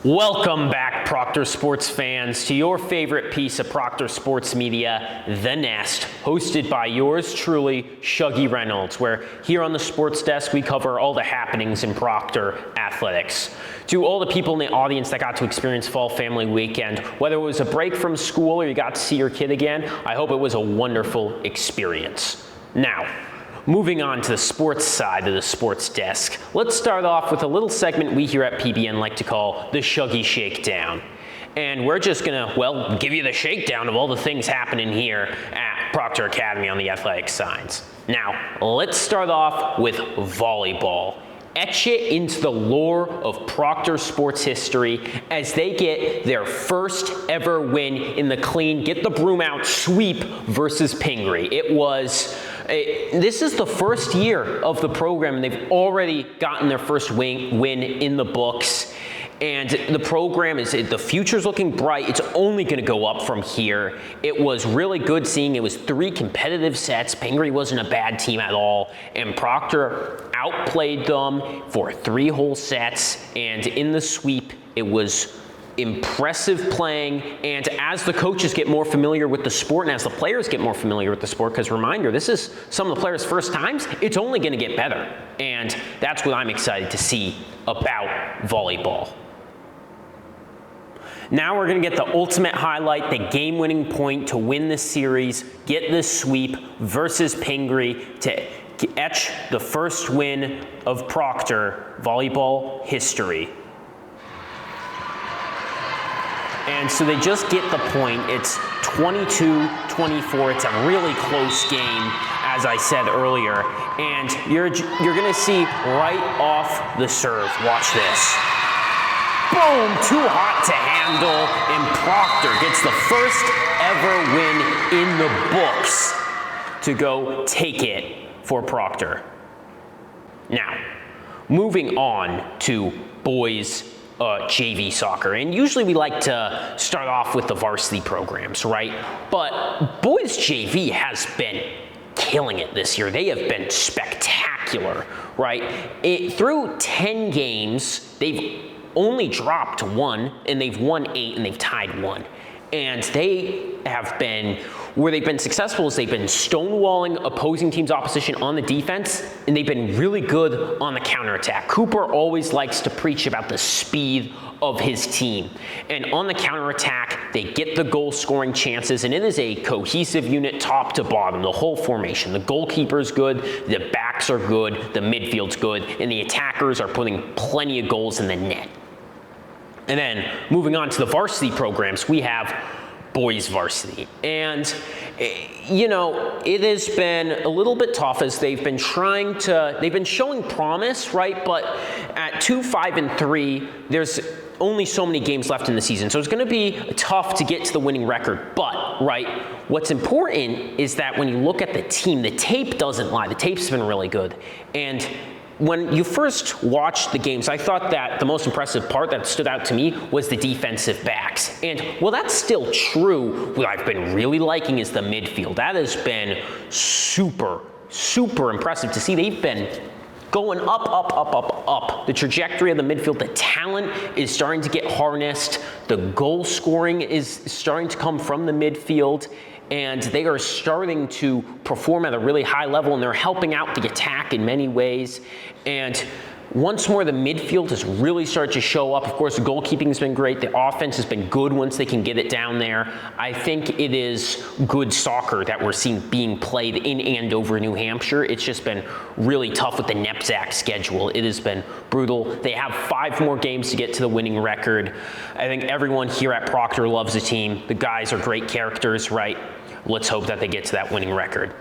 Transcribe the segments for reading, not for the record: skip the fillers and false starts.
Welcome back, Proctor Sports fans, to your favorite piece of Proctor Sports Media, The Nest, hosted by yours truly, Shuggy Reynolds, where here on the sports desk we cover all the happenings in Proctor athletics. To all the people in the audience that got to experience Fall Family Weekend, whether it was a break from school or you got to see your kid again, I hope it was a wonderful experience. Now, moving on to the sports side of the sports desk, let's start off with a little segment we here at PBN like to call the Shuggy Shakedown. And we're just gonna, give you the shakedown of all the things happening here at Proctor Academy on the athletic sides. Now, let's start off with volleyball. Etch it into the lore of Proctor sports history as they get their first ever win in the clean, get the broom out sweep versus Pingree. This is the first year of the program, and they've already gotten their first win in the books. And the program the future's looking bright. It's only going to go up from here. It was really good seeing it was 3 competitive sets. Pingree wasn't a bad team at all, and Proctor outplayed them for 3 whole sets. And in the sweep, it was impressive playing, and as the coaches get more familiar with the sport and as the players get more familiar with the sport, because reminder, this is some of the players' first times, it's only going to get better, and that's what I'm excited to see about volleyball. Now we're going to get the ultimate highlight, the game-winning point to win this series, get this sweep versus Pingree to etch the first win of Proctor volleyball history. And so they just get the point. It's 22-24. It's a really close game, as I said earlier. And you're going to see right off the serve. Watch this. Boom! Too hot to handle. And Proctor gets the first ever win in the books to go take it for Proctor. Now, moving on to boys JV soccer, and usually we like to start off with the varsity programs, right? But boys JV has been killing it this year. They have been spectacular, right? Through 10 games, they've only dropped 1, and they've won 8, and they've tied 1. And they have been, where they've been successful is they've been stonewalling opposing teams' opposition on the defense, and they've been really good on the counterattack. Cooper always likes to preach about the speed of his team. And on the counterattack, they get the goal-scoring chances, and it is a cohesive unit top to bottom, the whole formation. The goalkeeper's good, the backs are good, the midfield's good, and the attackers are putting plenty of goals in the net. And then moving on to the varsity programs, we have boys varsity. And, you know, it has been a little bit tough as they've been showing promise, right? But at 2-5-3, there's only so many games left in the season. So it's going to be tough to get to the winning record. But, right, what's important is that when you look at the team, the tape doesn't lie. The tape's been really good. And when you first watched the games, I thought that the most impressive part that stood out to me was the defensive backs. And while that's still true, what I've been really liking is the midfield. That has been super, super impressive to see. They've been going up. The trajectory of the midfield, the talent is starting to get harnessed. The goal scoring is starting to come from the midfield. And they are starting to perform at a really high level, and they're helping out the attack in many ways. And once more, the midfield has really started to show up. Of course, the goalkeeping has been great. The offense has been good once they can get it down there. I think it is good soccer that we're seeing being played in Andover, New Hampshire. It's just been really tough with the NEPZAC schedule. It has been brutal. They have 5 more games to get to the winning record. I think everyone here at Proctor loves the team. The guys are great characters, right? Let's hope that they get to that winning record.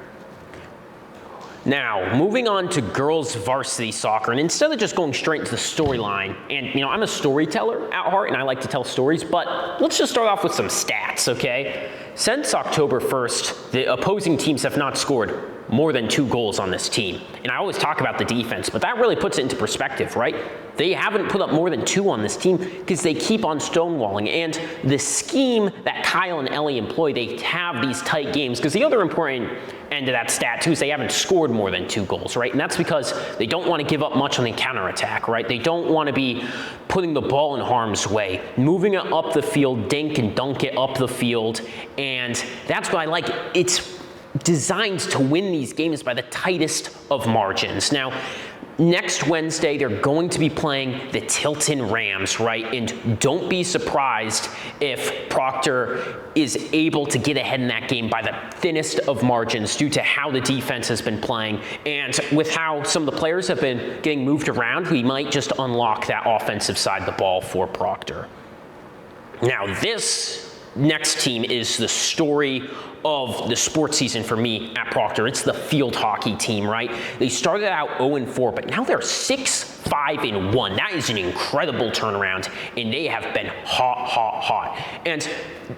Now, moving on to girls varsity soccer, and instead of just going straight into the storyline, and you know, I'm a storyteller at heart and I like to tell stories, but let's just start off with some stats, okay? Since October 1st, the opposing teams have not scored more than 2 goals on this team. And I always talk about the defense, but that really puts it into perspective, right? They haven't put up more than 2 on this team because they keep on stonewalling. And the scheme that Kyle and Ellie employ, they have these tight games, because the other important end of that stat too is they haven't scored more than 2 goals, right? And that's because they don't want to give up much on the counterattack, right? They don't want to be putting the ball in harm's way, moving it up the field, dink and dunk it up the field. And that's why I like it's designed to win these games by the tightest of margins. Now, next Wednesday, they're going to be playing the Tilton Rams, right? And don't be surprised if Proctor is able to get ahead in that game by the thinnest of margins due to how the defense has been playing. And with how some of the players have been getting moved around, we might just unlock that offensive side of the ball for Proctor. Now, this next team is the story of the sports season for me at Proctor. It's the field hockey team, right? They started out 0-4, but now they're 6-5-1. That is an incredible turnaround, and they have been hot. And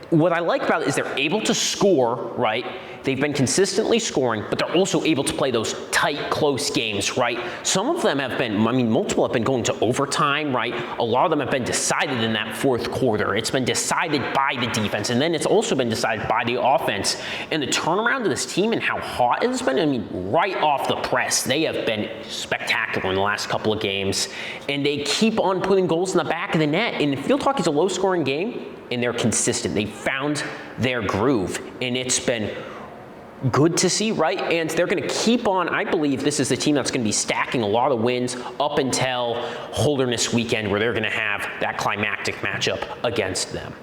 what I like about it is they're able to score, right? They've been consistently scoring, but they're also able to play those tight, close games, right? Some of them have been, multiple have been going to overtime, right? A lot of them have been decided in that 4th quarter. It's been decided by the defense, and then it's also been decided by the offense. And the turnaround of this team and how hot it has been, right off the press, they have been spectacular in the last couple of games. And they keep on putting goals in the back of the net. And field hockey is a low-scoring game, and they're consistent. They found their groove, and it's been good to see, right? And they're going to keep on. I believe this is the team that's going to be stacking a lot of wins up until Holderness weekend, where they're going to have that climactic matchup against them.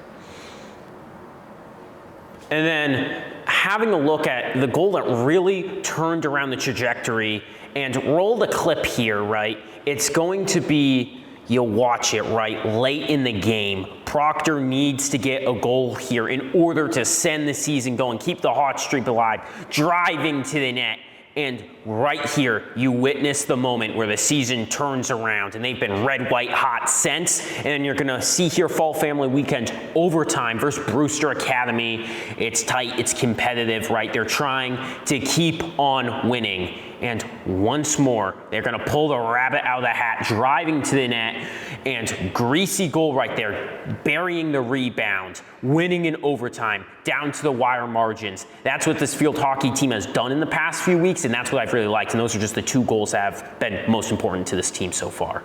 And then having a look at the goal that really turned around the trajectory, and roll the clip here, right? It's going to be, you'll watch it, right? Late in the game, Proctor needs to get a goal here in order to send the season going, keep the hot streak alive, driving to the net. And right here, you witness the moment where the season turns around, and they've been red, white, hot since. And you're going to see here Fall Family Weekend overtime versus Brewster Academy. It's tight, it's competitive, right? They're trying to keep on winning. And once more, they're going to pull the rabbit out of the hat, driving to the net, and greasy goal right there, burying the rebound, winning in overtime, down to the wire margins. That's what this field hockey team has done in the past few weeks, and that's what I've really liked. And those are just the 2 goals that have been most important to this team so far.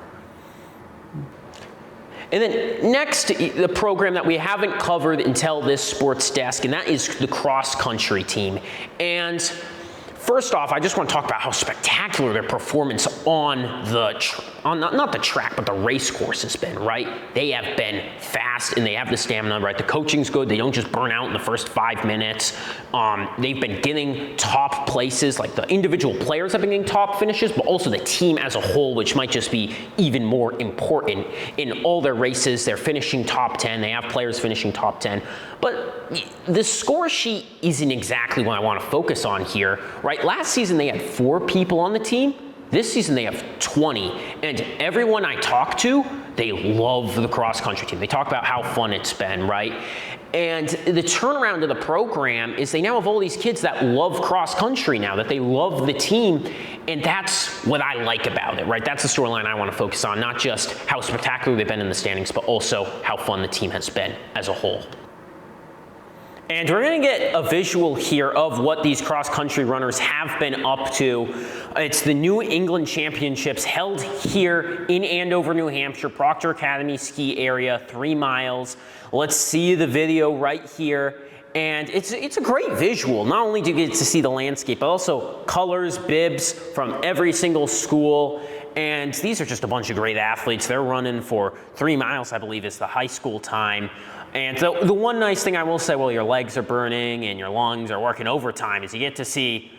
And then next, the program that we haven't covered until this sports desk, and that is the cross-country team. And first off, I just want to talk about how spectacular their performance on not the track, but the race course has been, right? They have been fast, and they have the stamina, right? The coaching's good. They don't just burn out in the first 5 minutes. They've been getting top places, like the individual players have been getting top finishes, but also the team as a whole, which might just be even more important. In all their races, they're finishing top 10. They have players finishing top 10. But the score sheet isn't exactly what I want to focus on here, right? Last season, they had 4 people on the team. This season, they have 20. And everyone I talk to, they love the cross-country team. They talk about how fun it's been, right? And the turnaround of the program is they now have all these kids that love cross-country now, that they love the team. And that's what I like about it, right? That's the storyline I want to focus on, not just how spectacular they've been in the standings, but also how fun the team has been as a whole. And we're going to get a visual here of what these cross-country runners have been up to. It's the New England Championships held here in Andover, New Hampshire, Proctor Academy ski area, 3 miles. Let's see the video right here. And it's a great visual. Not only do you get to see the landscape, but also colors, bibs from every single school. And these are just a bunch of great athletes. They're running for 3 miles, I believe, is the high school time. And so the one nice thing I will say, while your legs are burning and your lungs are working overtime, is you get to see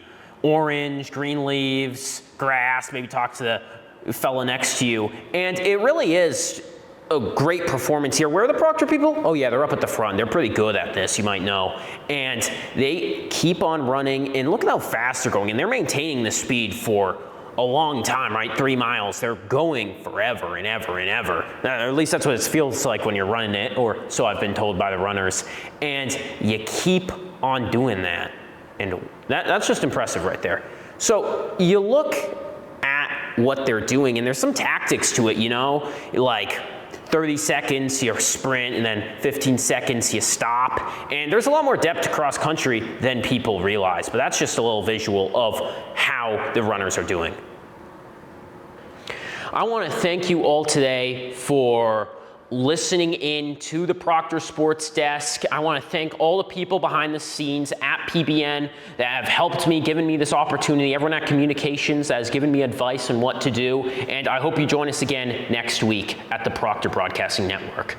orange, green leaves, grass, maybe talk to the fella next to you. And it really is a great performance here. Where are the Proctor people? Oh yeah, they're up at the front. They're pretty good at this, you might know. And they keep on running, and look at how fast they're going. And they're maintaining the speed for a long time, right? 3 miles. They're going forever and ever and ever. Or at least that's what it feels like when you're running it, or so I've been told by the runners. And you keep on doing that. And that's just impressive right there. So you look at what they're doing, and there's some tactics to it, you know, like 30 seconds you sprint, and then 15 seconds you stop. And there's a lot more depth to cross country than people realize, but that's just a little visual of how the runners are doing. I want to thank you all today for listening in to the Proctor Sports Desk. I want to thank all the people behind the scenes at PBN that have helped me, given me this opportunity, everyone at Communications that has given me advice on what to do, and I hope you join us again next week at the Proctor Broadcasting Network.